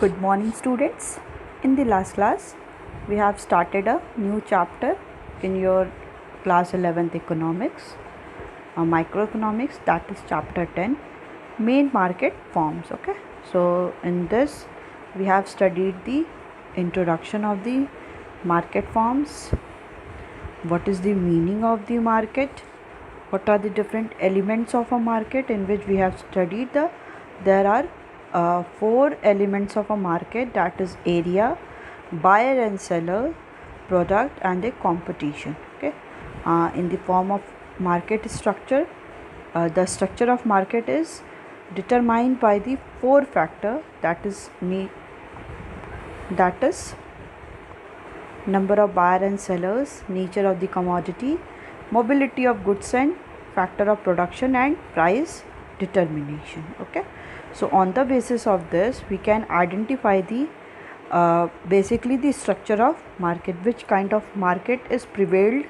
Good morning, students. In the last class, we have started a new chapter in your class 11th economics, microeconomics, that is chapter 10, main market forms. Okay, so in this, we have studied the introduction of the market forms, what is the meaning of the market, what are the different elements of a market, in which we have studied there are 4 elements of a market, that is area, buyer and seller, product, and a competition. Okay, in the form of market structure, the structure of market is determined by the 4 factor, that is number of buyer and sellers, nature of the commodity, mobility of goods, and factor of production and price determination. Okay, so on the basis of this, we can identify the basically the structure of market, which kind of market is prevailed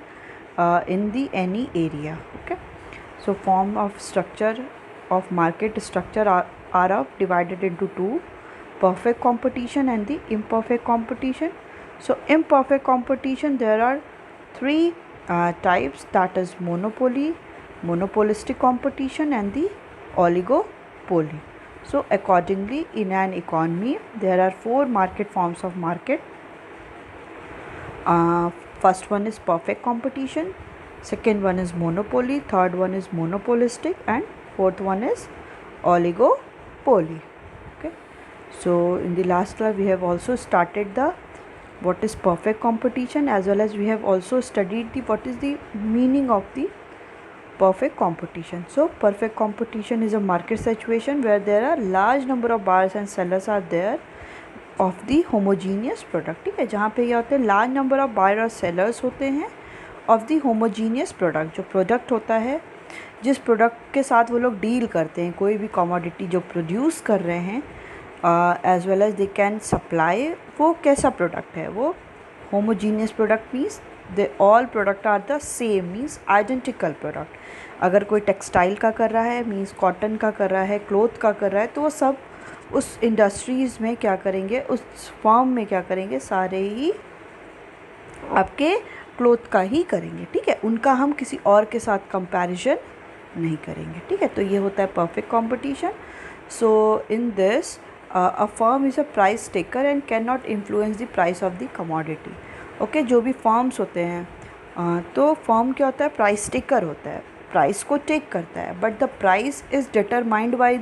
in the any area. Okay, so form of structure of market structure are divided into 2: perfect competition and the imperfect competition. So imperfect competition, there are 3 types, that is monopoly, monopolistic competition, and the oligopoly. So accordingly, in an economy, there are 4 market forms of market. First one is perfect competition, second one is monopoly, third one is monopolistic, and fourth one is oligopoly. Okay, so in the last class, we have also started the what is perfect competition, as well as we have also studied the what is the meaning of the perfect competition. So perfect competition is a market situation where there are large number of buyers and sellers are there of the homogeneous product. ठीक है, जहाँ पे क्या होते हैं, large number of buyer और sellers होते हैं ऑफ द होमोजीनियस प्रोडक्ट. जो प्रोडक्ट होता है, जिस प्रोडक्ट के साथ वो लोग डील करते हैं, कोई भी कमोडिटी जो प्रोड्यूस कर रहे हैं, as well as they can supply, वो कैसा प्रोडक्ट है, वो homogeneous product means they all product are the same, means identical product. अगर कोई टेक्सटाइल का कर रहा है, मीन्स कॉटन का कर रहा है, क्लोथ का कर रहा है, तो वो सब उस इंडस्ट्रीज़ में क्या करेंगे, उस फॉर्म में क्या करेंगे, सारे ही आपके क्लोथ का ही करेंगे. ठीक है, उनका हम किसी और के साथ कंपैरिजन नहीं करेंगे. ठीक है, तो ये होता है perfect competition. So in this a firm is a price taker and cannot influence the price of the commodity. Okay, जो भी फर्म्स होते हैं, तो फर्म क्या होता है, प्राइस टेकर होता है, प्राइस को टेक करता है, but the price is determined by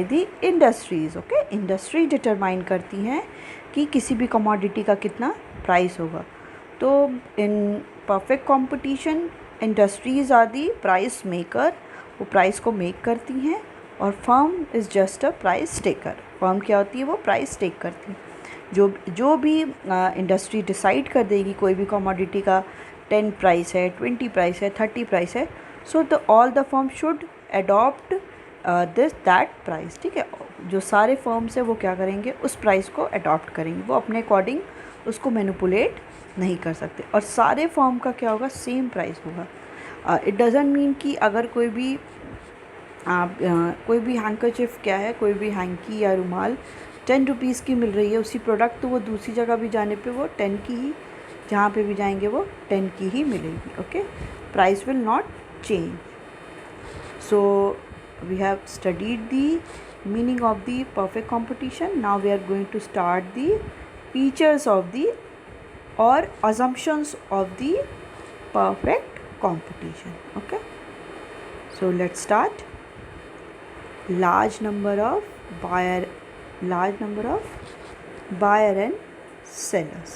the industries. Okay, industry determine करती हैं कि किसी भी कमोडिटी का कितना प्राइस होगा. तो in perfect competition, industries are the price maker, वो प्राइस को मेक करती हैं, और firm is just a price taker. Firm क्या होती है, वो प्राइस टेक करती है. जो भी इंडस्ट्री डिसाइड कर देगी कोई भी कमोडिटी का 10 प्राइस है, 20 प्राइस है, 30 प्राइस है, so the all the firm should adopt that price. ठीक है, जो सारे फर्म्स हैं वो क्या करेंगे, उस प्राइस को अडॉप्ट करेंगे, वो अपने अकॉर्डिंग उसको मैनिपुलेट नहीं कर सकते, और सारे फर्म का क्या होगा, सेम प्राइस होगा. इट डजंट मीन कि अगर कोई भी हैंकरचिफ क्या है, कोई भी हैंकी या रुमाल 10 रुपीज़ की मिल रही है उसी प्रोडक्ट, तो वो दूसरी जगह भी जाने पे वो 10 की ही, जहाँ पे भी जाएंगे वो 10 की ही मिलेगी. Okay, price will not change. So we have studied the meaning of the perfect competition. Now we are going to start the features of the और assumptions of the perfect competition. Okay, so let's start. Large number of buyer and sellers.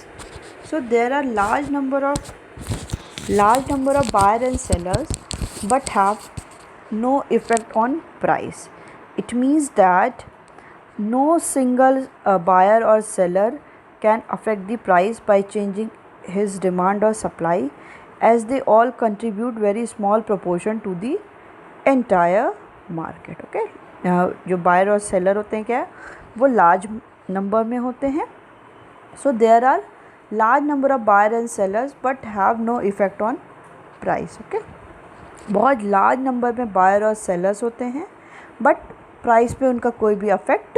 So there are large number of buyer and sellers, but have no effect on price. It means that no single buyer or seller can affect the price by changing his demand or supply, as they all contribute very small proportion to the entire market. Okay, जो buyer और seller होते हैं क्या है, वो large number में होते हैं. So there are large number of buyer and sellers but have no effect on price. Okay, बहुत लार्ज नंबर में बायर और सेलर्स होते हैं, बट प्राइस पे उनका कोई भी इफ़ेक्ट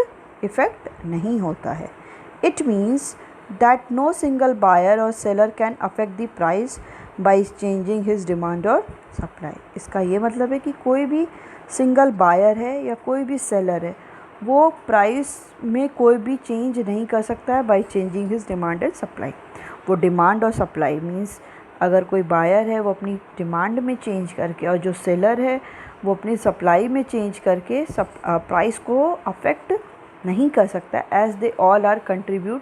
नहीं होता है। It means that no single buyer और seller can affect the price by changing his demand और सप्लाई। इसका ये मतलब है कि कोई भी सिंगल बायर है या कोई भी सेलर है वो प्राइस में कोई भी चेंज नहीं कर सकता है by changing his demand and supply. वो डिमांड और सप्लाई मीन्स अगर कोई बायर है वो अपनी डिमांड में चेंज करके और जो सेलर है वो अपनी सप्लाई में चेंज करके प्राइस को अफेक्ट नहीं कर सकता, as they all are contribute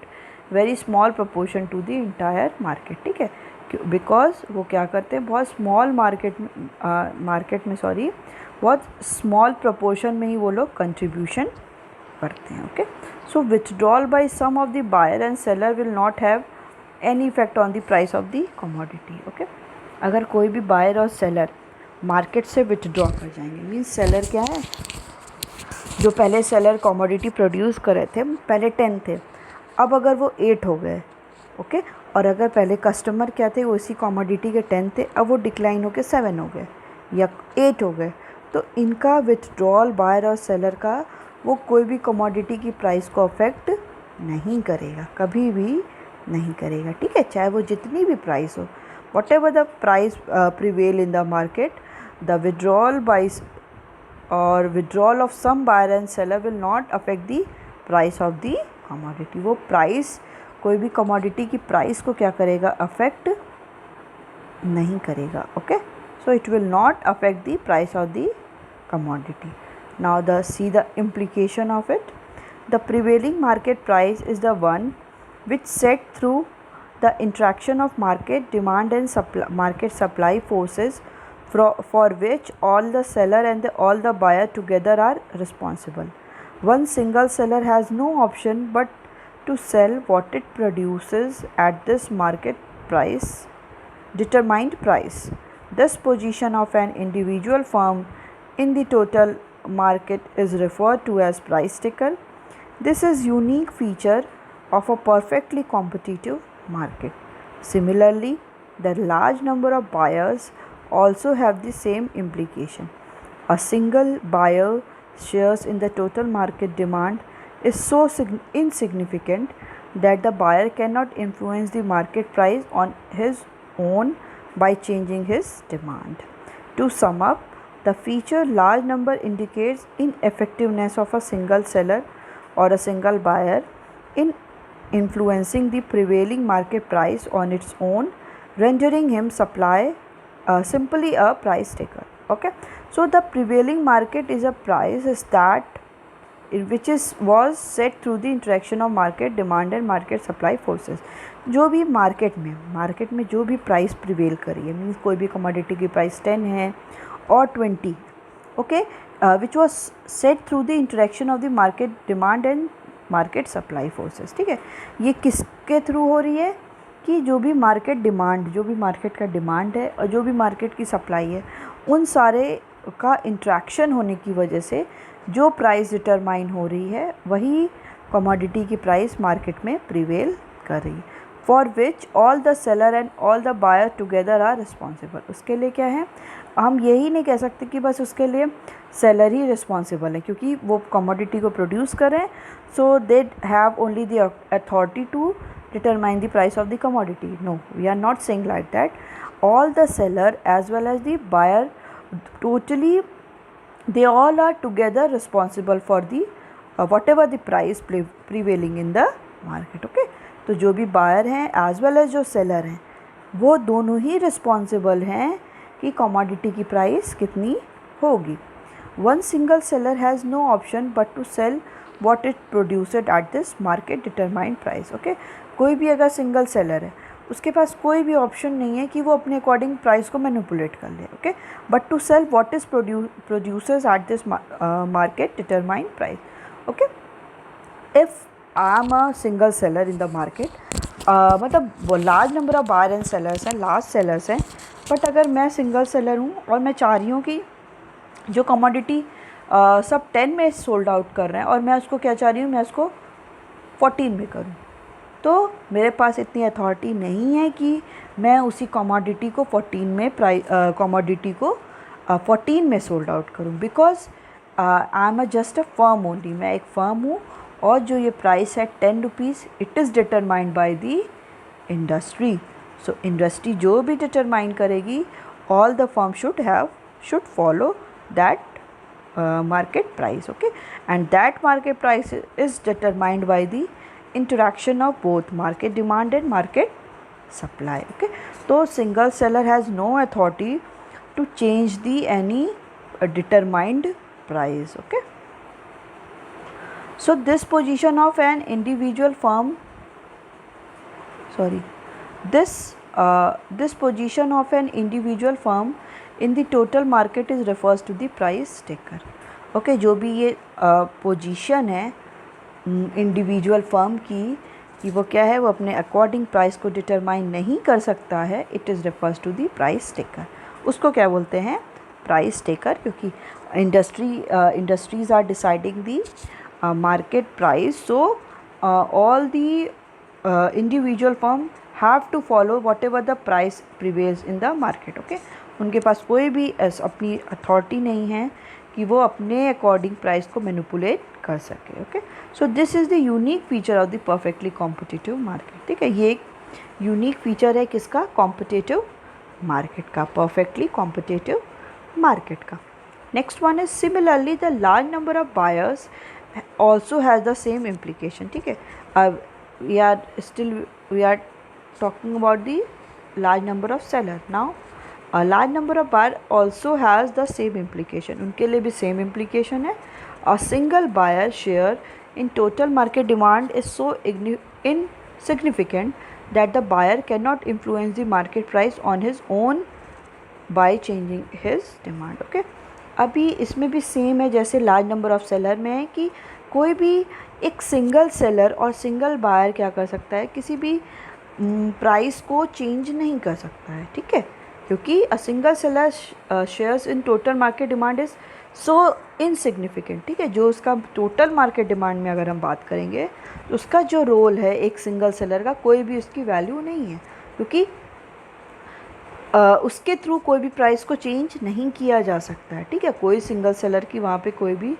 very small proportion to the entire market. ठीक है, बिकॉज वो क्या करते हैं, बहुत स्मॉल मार्केट में बहुत स्मॉल प्रोपोर्शन में ही वो लोग कंट्रीब्यूशन करते हैं। Okay, so withdrawal by some of the buyer and seller will not have any effect on the price of the commodity. Okay, अगर कोई भी बायर और सेलर मार्केट से विथड्रॉ कर जाएंगे, मीन्स सेलर क्या है, जो पहले सेलर कमोडिटी प्रोड्यूस कर रहे थे पहले 10 थे, अब अगर वो 8 हो गए, ओके, और अगर पहले कस्टमर क्या थे उसी कमोडिटी के 10 थे, अब वो डिक्लाइन होकर 7 हो गए या 8 हो गए, तो इनका विथड्रॉल बायर और सेलर का वो कोई भी कमोडिटी की प्राइस को अफेक्ट नहीं करेगा, कभी भी नहीं करेगा। ठीक है, चाहे वो जितनी भी प्राइस हो, what ever the price prevail in the market, the withdrawal of some buyer and seller will not affect the price of the commodity। वो प्राइस कोई भी कमोडिटी की प्राइस को क्या करेगा, अफेक्ट नहीं करेगा। Okay, so it will not affect the price of the commodity। Now see the implication of it। The prevailing market price is the one which set through the interaction of market demand and market supply forces for which all the seller and all the buyer together are responsible। One single seller has no option but to sell what it produces at this market price, determined price। This position of an individual firm in the total market is referred to as price taker। This is unique feature of a perfectly competitive market। Similarly, the large number of buyers also have the same implication। A single buyer shares in the total market demand is so insignificant that the buyer cannot influence the market price on his own by changing his demand। To sum up, the feature large number indicates ineffectiveness of a single seller or a single buyer in influencing the prevailing market price on its own, rendering him simply a price taker। Okay, so the prevailing market is a price which was set through the interaction of market demand and market supply forces। जो भी market में जो भी price prevail करी है, means कोई भी commodity की प्राइस 10 है और 20, okay, which was set through the interaction of the market demand and market supply forces. ठीक है, ये किसके थ्रू हो रही है कि जो भी मार्केट का डिमांड है और जो भी मार्केट की सप्लाई है, उन सारे का इंट्रैक्शन होने की वजह से जो प्राइस डिटरमाइन हो रही है वही कमोडिटी की प्राइस मार्केट में प्रिवेल कर रही है, for which all the seller and all the buyer together are responsible. उसके लिए क्या है, हम यही नहीं कह सकते कि बस उसके लिए सेलर ही रिस्पॉन्सिबल है क्योंकि वो कमोडिटी को प्रोड्यूस कर रहे हैं, so they have only the authority to determine the price of the commodity। No, we are not saying like that। All the seller as well as the buyer, totally they all are together responsible for the whatever the price prevailing in the market। okay, तो जो भी buyer हैं as well as जो seller हैं वो दोनों ही responsible हैं कि commodity की price कितनी होगी। One single seller has no option but to sell what it produced at this market determined price। okay, कोई भी अगर सिंगल सेलर है उसके पास कोई भी ऑप्शन नहीं है कि वो अपने अकॉर्डिंग प्राइस को मैनिपुलेट कर ले, okay, but to sell what is producers at this market determined price. Okay, if I am a single seller in the market, मतलब वो large number of buyer and sellers हैं, large sellers हैं, but अगर मैं single seller हूँ और मैं चाह रही हूँ कि जो कमोडिटी सब 10 में सोल्ड आउट कर रहे हैं और मैं उसको क्या चाह रही हूँ, मैं उसको 14 में करूँ, तो मेरे पास इतनी अथॉरिटी नहीं है कि मैं उसी कमोडिटी को 14 में सोल्ड आउट करूं, because I am just a firm only. मैं एक फर्म हूँ और जो ये प्राइस है 10 rupees, it is determined by the industry. So industry जो भी डिटरमाइन करेगी, all the firm should follow that market price. Okay, and that market price is determined by the interaction of both market demand and market supply. Okay, so single seller has no authority to change the any determined price. Okay, so this position of an individual firm, this position of an individual firm in the total market is refers to the price taker. Okay, जो भी ये position है individual firm की कि वो क्या है, वो अपने अकॉर्डिंग प्राइस को डिटरमाइन नहीं कर सकता है, it is refers to the price taker. उसको क्या बोलते हैं, प्राइस टेकर, क्योंकि industries are deciding the market price. So all the individual firm have to follow whatever the price prevails in the market. Okay, उनके पास कोई भी अपनी अथॉरिटी नहीं है कि वो अपने अकॉर्डिंग प्राइस को मैनिपुलेट कर सके. Okay, so this is the unique feature of the perfectly competitive market. ठीक है, ये एक यूनिक फीचर है किसका, कॉम्पिटिटिव मार्केट का, परफेक्टली कॉम्पिटिटिव मार्केट का. Next one is similarly the large number of buyers also has the same implication. ठीक है, अब we are talking about the large number of seller. Now a large number of buyer also has the same implication. उनके लिए भी same implication है. A single buyer share in total market demand is so insignificant that the buyer cannot influence the market price on his own by changing his demand. Okay, अभी इसमें भी same है जैसे large number of seller में है कि कोई भी एक सिंगल सेलर और सिंगल बायर क्या कर सकता है, किसी भी प्राइस को चेंज नहीं कर सकता है. ठीक है, क्योंकि अ single seller shares in total market demand is so insignificant. ठीक है, जो उसका टोटल मार्केट डिमांड में अगर हम बात करेंगे तो उसका जो रोल है एक सिंगल सेलर का, कोई भी उसकी वैल्यू नहीं है, क्योंकि उसके थ्रू कोई भी प्राइस को चेंज नहीं किया जा सकता है. ठीक है, कोई सिंगल सेलर की वहाँ पे कोई भी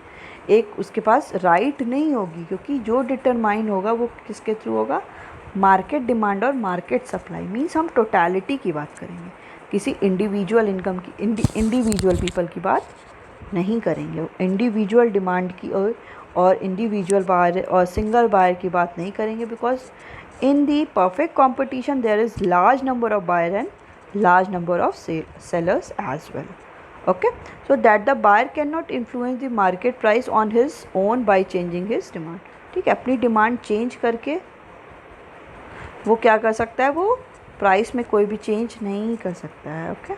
एक उसके पास राइट नहीं होगी, क्योंकि जो डिटरमाइन होगा वो किसके थ्रू होगा, मार्केट डिमांड और मार्केट सप्लाई. मीन्स हम टोटलिटी की बात करेंगे, किसी इंडिविजुअल इनकम की, इंडिविजुअल पीपल की बात नहीं करेंगे. इंडिविजुअल डिमांड की और इंडिविजुअल बायर और सिंगल बायर की बात नहीं करेंगे, because in the perfect competition there is large number of buyer and large number of sellers as well. Okay, so that the buyer cannot influence the market price on his own by changing his demand. ठीक है, अपनी demand change करके वो क्या कर सकता है, वो प्राइस में कोई भी चेंज नहीं कर सकता है. Okay,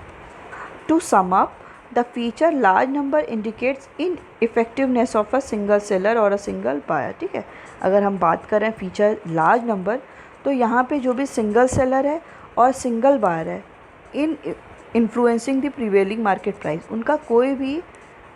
to sum up the feature large number indicates ineffectiveness of a single seller और अ सिंगल बायर. ठीक है, अगर हम बात करें फीचर लार्ज नंबर, तो यहाँ पे जो भी सिंगल सेलर है और सिंगल बायर है in influencing the prevailing market price, उनका कोई भी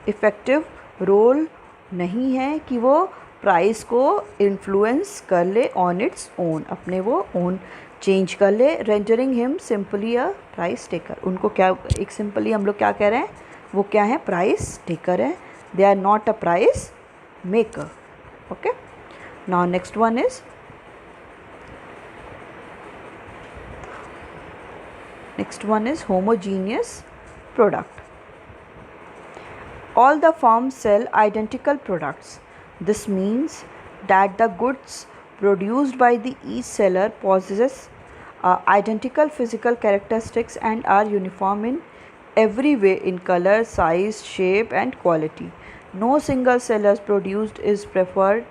इफ़ेक्टिव रोल नहीं है कि वो प्राइस को इन्फ्लुएंस कर ले ऑन इट्स ओन, अपने वो ओन चेंज कर ले, रेंडरिंग हिम सिंपली अ प्राइस टेकर. उनको क्या एक सिंपली हम लोग क्या कह रहे हैं, वो क्या है, प्राइस टेकर है. They are not a price maker. Okay, now next one is homogeneous product. All the firms sell identical products. This means that the goods produced by each seller possesses identical physical characteristics and are uniform in every way in color, size, shape and quality. No single seller's produced is preferred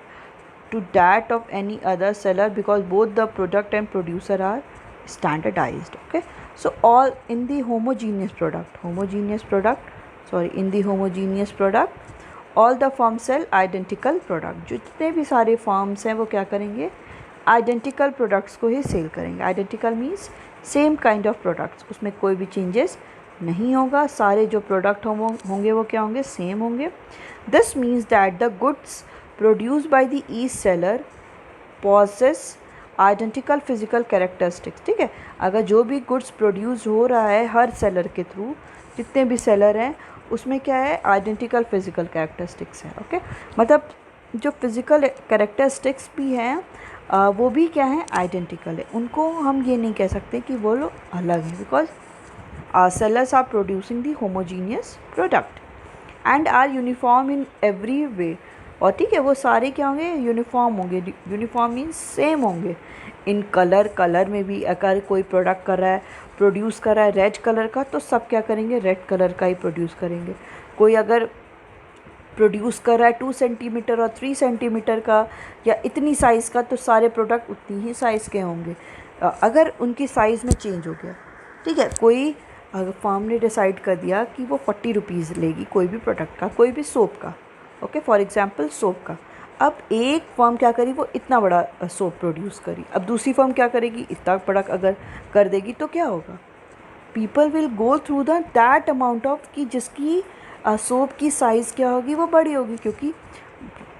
to that of any other seller because both the product and producer are standardized. Okay, so all in the homogeneous product, all the firms sell identical product. जितने भी सारे firms हैं वो क्या करेंगे, identical products को ही cell करेंगे. Identical means same kind of products, उसमें कोई भी चेंजेस नहीं होगा, सारे जो प्रोडक्ट होंगे वो क्या होंगे, सेम होंगे. This means that the goods produced by the each seller possesses identical physical characteristics. ठीक है, अगर जो भी गुड्स प्रोड्यूस हो रहा है हर सेलर के थ्रू, जितने भी सेलर हैं उसमें क्या है, आइडेंटिकल फिजिकल कैरेक्टरिस्टिक्स है. ओके, मतलब जो फिज़िकल कैरेक्टरिस्टिक्स भी हैं वो भी क्या है, आइडेंटिकल है। उनको हम ये नहीं कह सकते कि वो लोग अलग हैं, because sellers are producing the homogeneous product and are uniform in every way। और ठीक है, वो सारे क्या होंगे, यूनिफॉर्म होंगे। यूनिफॉर्म मीन्स सेम होंगे इन कलर। कलर में भी अगर कोई प्रोडक्ट कर रहा है, प्रोड्यूस कर रहा है रेड कलर का, तो सब क्या करेंगे, रेड कलर का ही प्रोड्यूस करेंगे। कोई अगर प्रोड्यूस कर रहा है 2 सेंटीमीटर और 3 सेंटीमीटर का या इतनी साइज़ का, तो सारे प्रोडक्ट उतनी ही साइज़ के होंगे। अगर उनकी साइज़ में चेंज हो गया, ठीक है, कोई अगर फर्म ने डिसाइड कर दिया कि वो 40 रुपीज़ लेगी कोई भी प्रोडक्ट का, कोई भी सोप का, ओके, फॉर एग्जांपल सोप का। अब एक फर्म क्या करी, वो इतना बड़ा सोप प्रोड्यूस करी। अब दूसरी फर्म क्या करेगी, इतना प्रोडक्ट अगर कर देगी, तो क्या होगा, people will go through that amount of, कि जिसकी सोप की साइज़ क्या होगी, वो बड़ी होगी, क्योंकि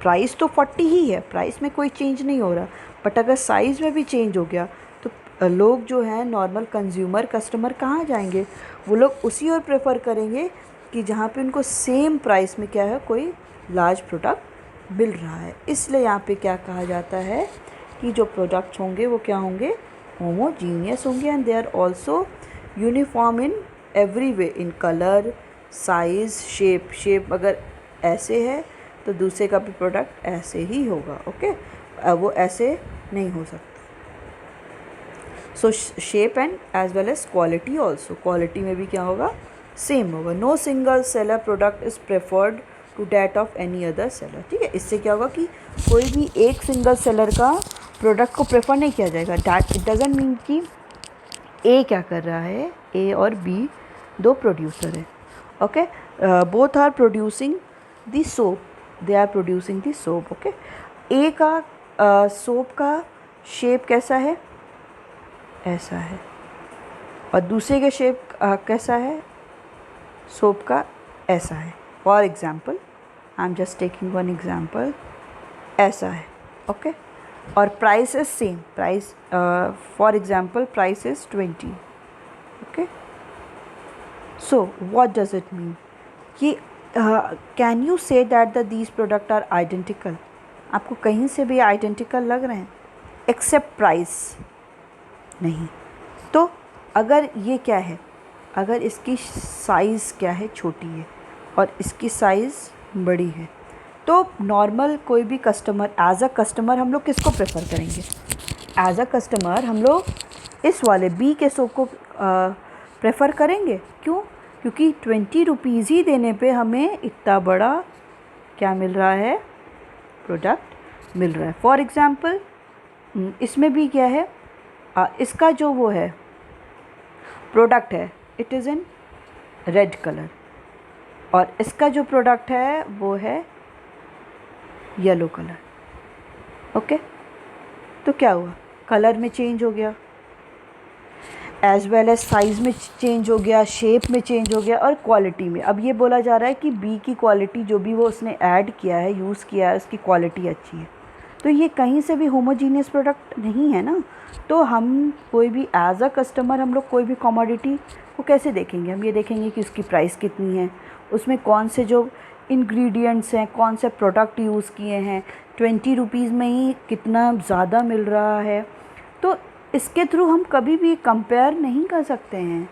प्राइस तो 40 ही है, प्राइस में कोई चेंज नहीं हो रहा। बट अगर साइज़ में भी चेंज हो गया, तो लोग जो हैं नॉर्मल कंज्यूमर कस्टमर कहाँ जाएंगे, वो लोग उसी ओर प्रेफर करेंगे कि जहाँ पे उनको सेम प्राइस में क्या है, कोई लार्ज प्रोडक्ट मिल रहा है। इसलिए यहाँ पे क्या कहा जाता है कि जो प्रोडक्ट्स होंगे वो क्या होंगे, होमोजीनियस होंगे, and they are also uniform in every way, in colour, size, shape अगर ऐसे है तो दूसरे का भी प्रोडक्ट ऐसे ही होगा, ओके। वो ऐसे नहीं हो सकता। So shape and as well as quality also, quality में भी क्या होगा, सेम होगा। No single seller product is preferred to that of any other seller, ठीक है। इससे क्या होगा कि कोई भी एक सिंगल सेलर का प्रोडक्ट को प्रेफर नहीं किया जाएगा। डैट इट डजेंट मीन कि ए क्या कर रहा है, ए और बी दो प्रोड्यूसर है, okay, both are producing the soap, they are producing the soap, okay. A का सोप का शेप कैसा है, ऐसा है, और दूसरे का शेप कैसा है, सोप का ऐसा है। For example, I am just taking one example, ऐसा है, ओके। और price is same, price for example price is 20, okay. So what does it mean कि can you say that the these product are identical, आपको कहीं से भी identical लग रहे हैं एक्सेप्ट प्राइस, नहीं। तो अगर ये क्या है, अगर इसकी साइज़ क्या है, छोटी है, और इसकी साइज़ बड़ी है, तो नॉर्मल कोई भी कस्टमर, एज अ कस्टमर हम लोग किसको प्रेफर करेंगे, एज अ कस्टमर हम लोग इस वाले बी के सोप को प्रेफर करेंगे। क्यों, क्योंकि 20 रुपीज़ ही देने पे हमें इतना बड़ा क्या मिल रहा है, प्रोडक्ट मिल रहा है। फॉर एग्ज़ाम्पल इसमें भी क्या है, इसका जो वो है प्रोडक्ट है, it is in red colour, और इसका जो प्रोडक्ट है वो है येलो कलर, ओके। तो क्या हुआ, कलर में चेंज हो गया, एज वेल एज साइज़ में चेंज हो गया, शेप में चेंज हो गया, और क्वालिटी में। अब ये बोला जा रहा है कि बी की क्वालिटी जो भी वो उसने ऐड किया है, यूज़ किया है, उसकी क्वालिटी अच्छी है। तो ये कहीं से भी होमोजीनियस प्रोडक्ट नहीं है ना। तो हम कोई भी एज अ कस्टमर हम लोग कोई भी कमोडिटी को कैसे देखेंगे, हम ये देखेंगे कि उसकी प्राइस कितनी है, उसमें कौन से जो इंग्रेडिएंट्स हैं, कौन से प्रोडक्ट यूज़ किए हैं, 20 रुपीज़ में ही कितना ज़्यादा मिल रहा है। तो इसके थ्रू हम कभी भी कंपेयर नहीं कर सकते हैं।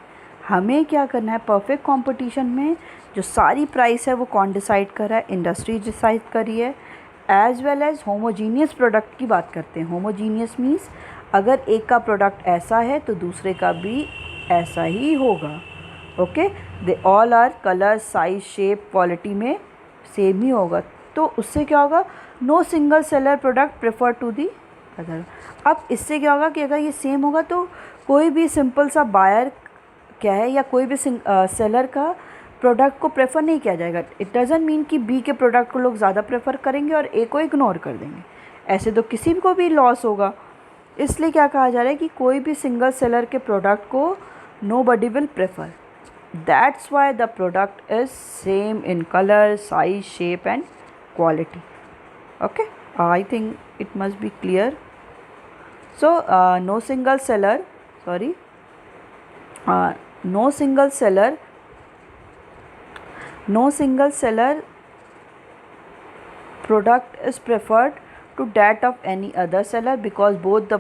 हमें क्या करना है, परफेक्ट कंपटीशन में जो सारी प्राइस है वो कौन डिसाइड कर रहा है, इंडस्ट्री डिसाइड कर रही है। As well as homogeneous product की बात करते हैं। होमोजीनियस मीन्स अगर एक का प्रोडक्ट ऐसा है तो दूसरे का भी ऐसा ही होगा, okay. They all are colour, size, shape, quality में सेम ही होगा। तो उससे क्या होगा, no single seller product prefer to the other. अब इससे क्या होगा कि अगर ये सेम होगा तो कोई भी सिंपल सा बायर क्या है, या कोई भी सेलर का प्रोडक्ट को प्रेफर नहीं किया जाएगा। इट डजंट मीन कि बी के प्रोडक्ट को लोग ज़्यादा प्रेफर करेंगे और ए को इग्नोर कर देंगे, ऐसे तो किसी को भी लॉस होगा। इसलिए क्या कहा जा रहा है कि कोई भी सिंगल सेलर के प्रोडक्ट को nobody will prefer, that's why the product is same in colour, size, shape and quality, okay. I think it must be clear. So no single seller, sorry, no single seller product is preferred to that of any other seller because both the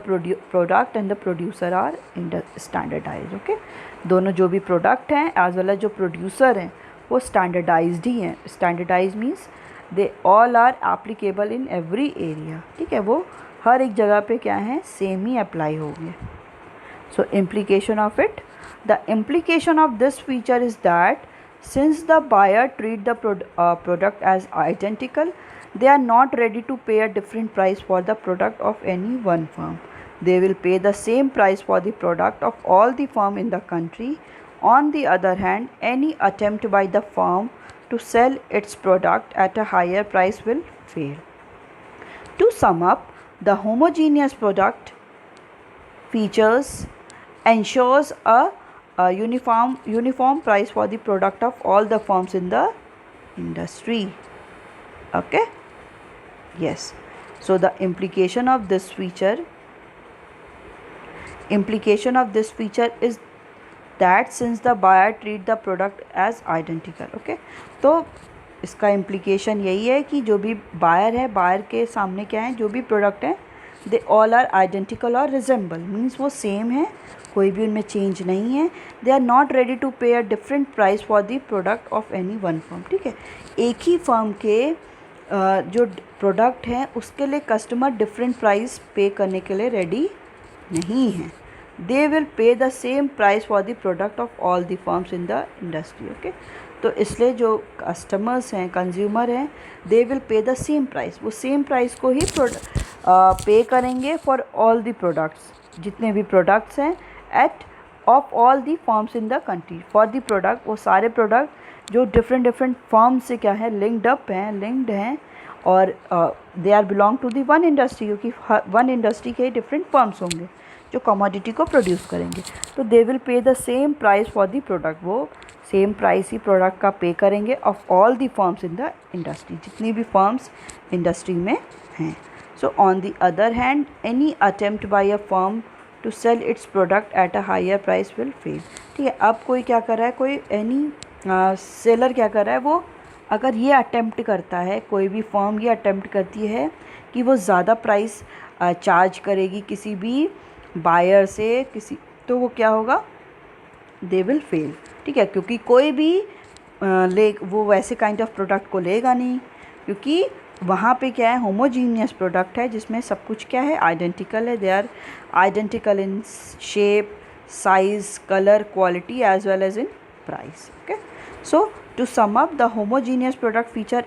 product and the producer are standardized. Okay, दोनों जो भी product हैं as well as जो producer हैं वो standardized ही हैं. Standardized means they all are applicable in every area. ठीक है, वो हर एक जगह पे क्या है, सेम ही अप्लाई होंगे. So implication of it, the implication of this feature is that since the buyer treat the product as identical, they are not ready to pay a different price for the product of any one firm. They will pay the same price for the product of all the firm in the country. On the other hand, any attempt by the firm to sell its product at a higher price will fail. To sum up, the homogeneous product features ensures a uniform price for the product of all the firms in the industry. Okay, yes, so the implication of this feature is that since the buyer treat the product as identical. Okay, तो इसका implication यही है कि जो भी buyer है, buyer के सामने क्या है, जो भी product है, they all are identical और resemble, means वो same है, कोई भी उनमें change नहीं है. They are not ready to pay a different price for the product of any one firm. ठीक है, एक ही firm के जो प्रोडक्ट हैं उसके लिए कस्टमर डिफरेंट प्राइस पे करने के लिए रेडी नहीं है. दे will pay the same price for the product of all the firms in the industry. Okay, तो इसलिए जो कस्टमर्स हैं, कंज्यूमर हैं, दे will pay the same price, वो सेम प्राइस को ही पे करेंगे फॉर ऑल द प्रोडक्ट्स, जितने भी प्रोडक्ट्स हैं at of all the firms in the country. For the product, वो सारे प्रोडक्ट जो डिफरेंट फर्म से क्या है, लिंक्ड हैं और they are belong to the one industry, क्योंकि वन इंडस्ट्री के डिफरेंट फर्म्स होंगे जो कमोडिटी को प्रोड्यूस करेंगे. तो they will pay the same price for the product, वो सेम प्राइस ही प्रोडक्ट का पे करेंगे of all the firms in the industry, जितनी भी फर्म्स इंडस्ट्री में हैं. So on the other hand, any attempt by a firm to sell its product at a higher price will fail. ठीक है, अब कोई क्या कर रहा है, कोई एनी सेलर क्या कर रहा है, वो अगर ये अटेम्प्ट करता है, कोई भी फर्म ये अटेम्प्ट करती है कि वो ज़्यादा प्राइस चार्ज करेगी किसी भी बायर से, तो वो क्या होगा, दे विल फेल. ठीक है, क्योंकि कोई भी वो वैसे काइंड ऑफ प्रोडक्ट को लेगा नहीं, क्योंकि वहाँ पे क्या है, होमोजीनियस प्रोडक्ट है जिसमें सब कुछ क्या है, आइडेंटिकल है. They are identical in shape, size, colour, quality as well as in price. Okay, so to sum up, the homogeneous product feature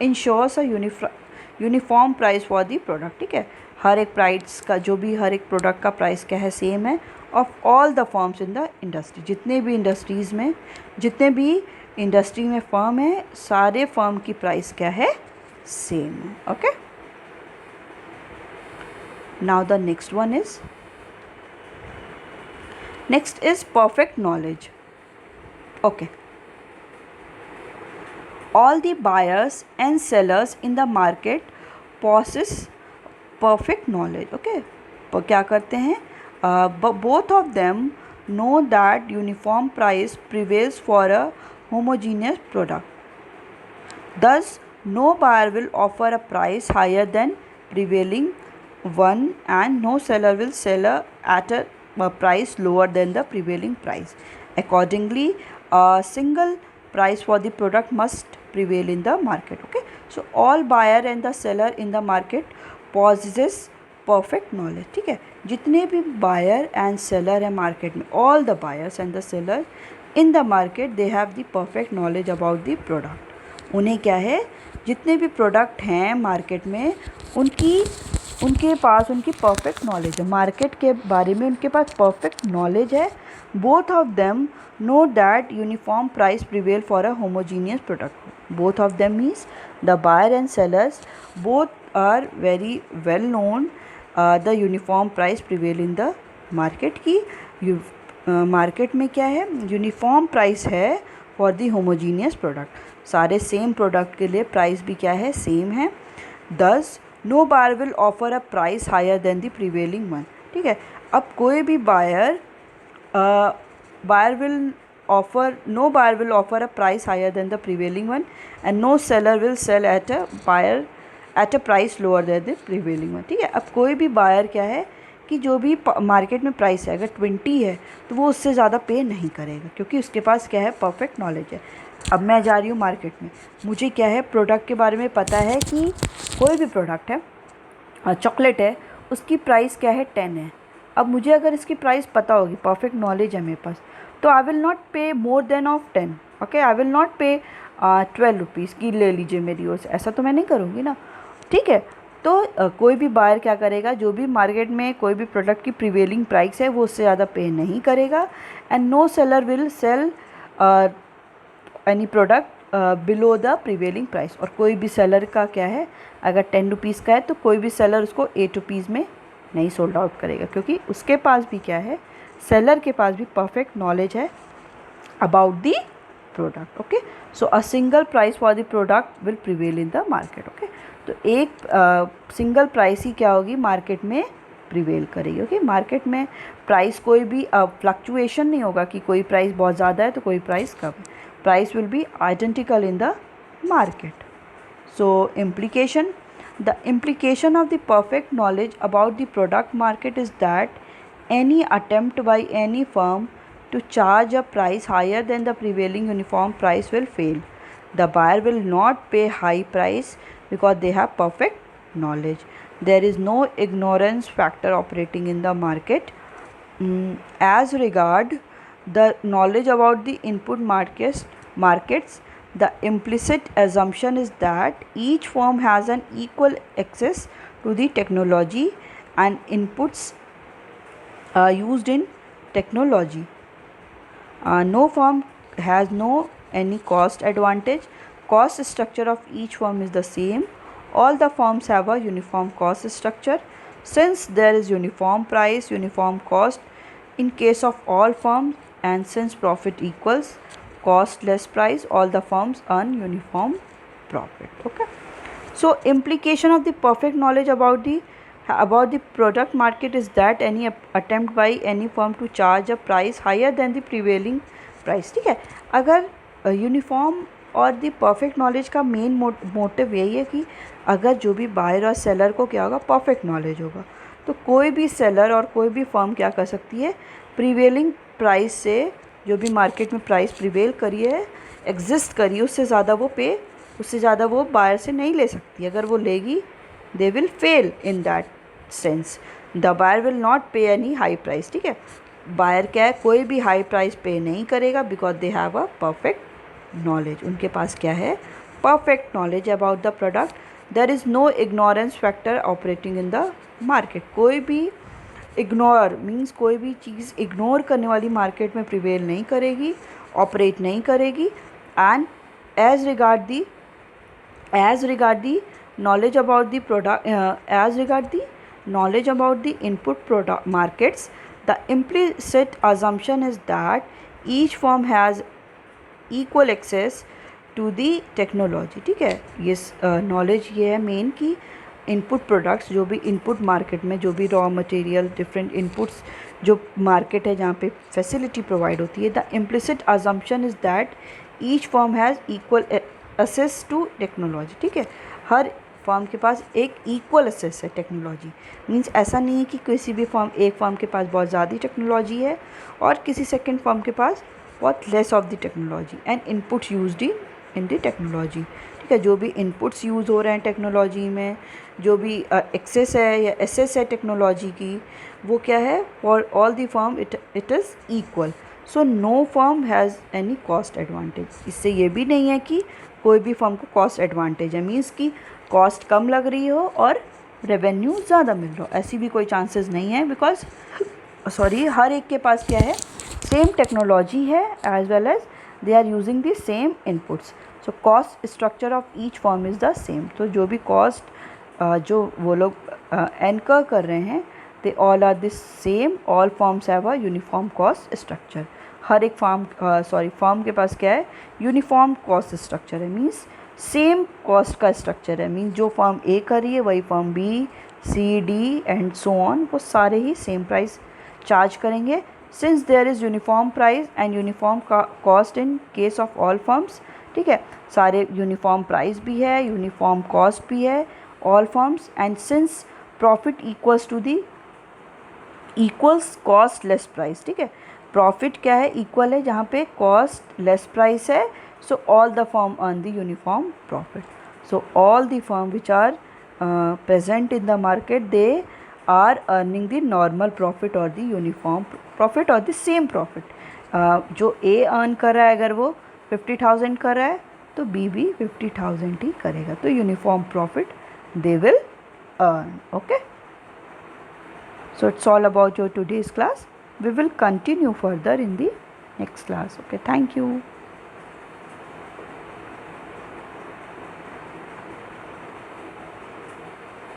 ensures a uniform price for the product. ठीक है, हर एक प्राइस का, जो भी हर एक product का price क्या है, सेम है of all the firms in the industry. जितने भी इंडस्ट्रीज़ में, जितने भी इंडस्ट्री में फर्म है, सारे फर्म की प्राइस क्या है, सेम है. Okay, now the next is perfect knowledge. Okay, all the buyers and sellers in the market possess perfect knowledge. Okay, तो क्या करते हैं, both of them know that uniform price prevails for a homogeneous product. Thus, no buyer will offer a price higher than prevailing one, and no seller will sell at a price lower than the prevailing price. Accordingly, a single price for the product must prevail in the market. Okay, so all buyer and the seller in the market possesses perfect knowledge. ठीक है, जितने भी buyer and seller है market में, all the buyers and the seller in the market, they have the perfect knowledge about the product. उन्हें क्या है, जितने भी प्रोडक्ट हैं मार्केट में, उनके पास उनकी परफेक्ट नॉलेज है, मार्केट के बारे में उनके पास परफेक्ट नॉलेज है. Both of them know that uniform price prevail for a homogeneous product. Both of them means the buyer and sellers both are very well known the uniform price prevail in the market. की market में क्या है, uniform price है for the homogeneous product. सारे same product के लिए price भी क्या है, सेम है. Thus no buyer will offer a price higher than the prevailing one. ठीक है, अब कोई भी no buyer will offer a price higher than the prevailing one, and no seller will sell at a at a price lower than the prevailing one, ठीक है। अब कोई भी बायर क्या है कि जो भी मार्केट में प्राइस है अगर 20 है तो वो उससे ज़्यादा पे नहीं करेगा, क्योंकि उसके पास क्या है, परफेक्ट नॉलेज है। अब मैं जा रही हूँ मार्केट में, मुझे क्या है, प्रोडक्ट के बारे में पता है कि कोई भी प्रोडक्ट है, चॉकलेट है, उसकी प्राइस क्या है, 10 है। अब मुझे अगर इसकी प्राइस पता होगी, परफेक्ट नॉलेज है मेरे पास, तो आई विल नॉट पे more than of 10, okay. I will not पे 12 रुपीज़ की ले लीजिए मेरी ओर से, ऐसा तो मैं नहीं करूँगी ना, ठीक है। तो कोई भी बायर क्या करेगा, जो भी मार्केट में कोई भी प्रोडक्ट की प्रिवेलिंग प्राइस है वो उससे ज़्यादा पे नहीं करेगा। And no seller will sell any product below the prevailing price. और कोई भी सेलर का क्या है, अगर 10 रुपीज़ का है तो कोई भी सेलर उसको 8 रुपीज़ में नहीं सोल्ड आउट करेगा, क्योंकि उसके पास भी क्या है, सेलर के पास भी परफेक्ट नॉलेज है about the product, okay. So a single price for the product will prevail in the market, okay. तो एक सिंगल प्राइस ही क्या होगी, मार्केट में प्रिवेल करेगी, ओके। मार्केट में प्राइस कोई भी फ्लक्चुएशन नहीं होगा कि कोई प्राइस बहुत ज़्यादा है तो कोई प्राइस कम है, price will be identical in the market. So the implication of the perfect knowledge about the product market is that any attempt by any firm to charge a price higher than the prevailing uniform price will fail. The buyer will not pay high price because they have perfect knowledge. There is no ignorance factor operating in the market. As regard the knowledge about the input markets, the implicit assumption is that each firm has an equal access to the technology and inputs used in technology. No firm has any cost advantage. Cost structure of each firm is the same. All the firms have a uniform cost structure. Since there is uniform price, uniform cost in case of all firms, and since profit equals cost less price, all the firms earn uniform profit, okay. So implication of the perfect knowledge about the product market is that any attempt by any firm to charge a price higher than the prevailing price, ठीक है। अगर uniform और the perfect knowledge का main motive यही है कि अगर जो भी बायर और सेलर को क्या होगा, परफेक्ट नॉलेज होगा, तो कोई भी सेलर और कोई भी फर्म क्या कर सकती है, प्रीवेलिंग प्राइस से जो भी मार्केट में प्राइस प्रिवेल करी है, एग्जिस्ट करी है, उससे ज़्यादा वो बायर से नहीं ले सकती। अगर वो लेगी, they will fail in that sense. The buyer will not pay any high price, ठीक है। बायर क्या है, कोई भी हाई प्राइस पे नहीं करेगा because they have a perfect knowledge. उनके पास क्या है, perfect knowledge about the product. There is no ignorance factor operating in the market. कोई भी इग्नोर मीन्स कोई भी चीज़ इग्नोर करने वाली मार्केट में प्रिवेल नहीं करेगी, ऑपरेट नहीं करेगी। And as regard the knowledge about the product, as regard the knowledge about the input product markets, the implicit assumption is that each firm has equal access to the technology, ठीक है। ये knowledge ये है main कि input products, जो भी input market में जो भी रॉ मटेरियल, डिफरेंट इनपुट्स जो मार्केट है जहाँ पे फैसिलिटी प्रोवाइड होती है, the implicit assumption is that each firm has equal access to technology, ठीक है। हर फर्म के पास एक इक्वल एक्सेस है टेक्नोलॉजी। मीन्स ऐसा नहीं है कि किसी भी एक फर्म के पास बहुत ज़्यादा टेक्नोलॉजी है और किसी सेकेंड फर्म के पास बहुत less of the technology and inputs used in the technology, ठीक है। जो भी इनपुट्स यूज़ हो रहे हैं टेक्नोलॉजी में, जो भी एक्सेस है या एसेस है टेक्नोलॉजी की, वो क्या है, for all the firm it is equal. So no firm has any cost advantage. इससे ये भी नहीं है कि कोई भी फर्म को कॉस्ट एडवांटेज है, मीन्स कि कॉस्ट कम लग रही हो और रेवेन्यू ज़्यादा मिल रहा हो, ऐसी भी कोई चांसेस नहीं है। बिकॉज हर एक के पास क्या है, सेम टेक्नोलॉजी है as well as they are using the same inputs. So cost structure of each firm is the same. तो जो भी कॉस्ट जो वो लोग एनकर कर रहे हैं, they all are the same. All firms have a uniform cost structure. हर एक फर्म के पास क्या है, यूनिफॉर्म कॉस्ट स्ट्रक्चर है, मीन्स सेम कॉस्ट का स्ट्रक्चर है। मीन्स जो फर्म ए कर रही है वही firm B, C, D and so on, वो सारे ही सेम प्राइस चार्ज करेंगे। Since there is uniform price and uniform cost in case of all firms, ठीक है। सारे यूनिफॉर्म प्राइस भी है, यूनिफॉर्म कॉस्ट भी है all firms, and since profit equals to the equals cost less price, ठीक है, प्रॉफिट क्या है, इक्वल है जहाँ पे कॉस्ट लेस प्राइस है, so all the firm earn the uniform profit. So all the firm which are present in the market, they are earning the normal profit or the uniform profit or the same profit. जो A earn कर रहा है अगर वो 50,000 कर रहा है तो B भी 50,000 ही करेगा, तो uniform profit they will earn. Okay, so it's all about your today's class. We will continue further in the next class. Okay, thank you.